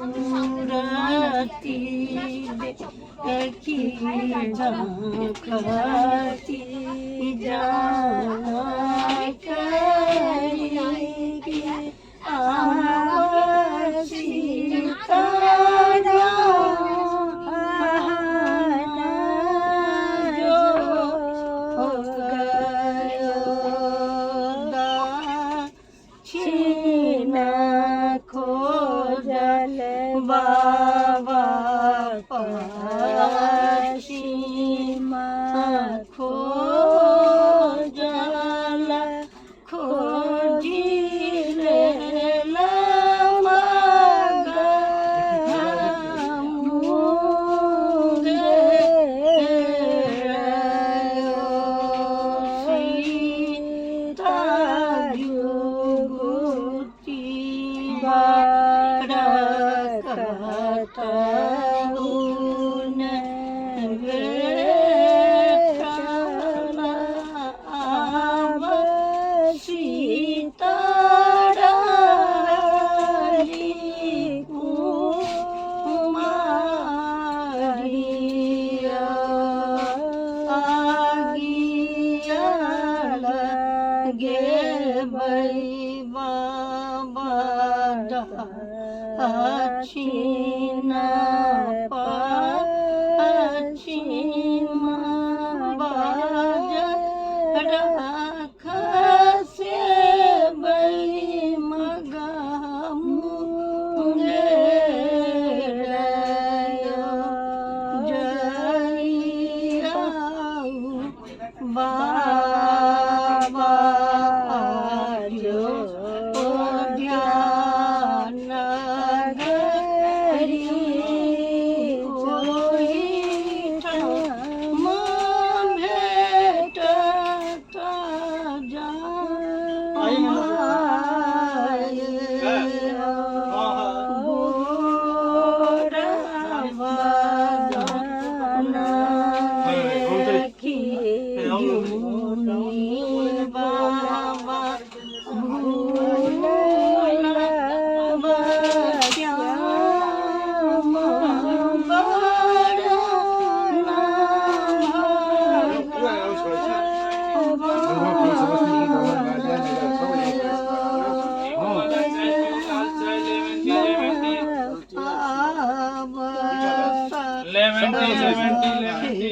राती देखी खाती जाना करेगी आसी तारा जो हो गयो छीना खोजल बाबा पाशीमा खोजल खोजिले लमगा मुगे सीता युगुती बारकतउन वेठला आब सीतारानी कुमारिया आगिया लगे बई बाबा अच्छीना पश्चिमा बाज राख से बई मगामुगे जइयाऊ बाबा जो ध्यान गरी कोई ठाम भेटता बाबा लेमन टी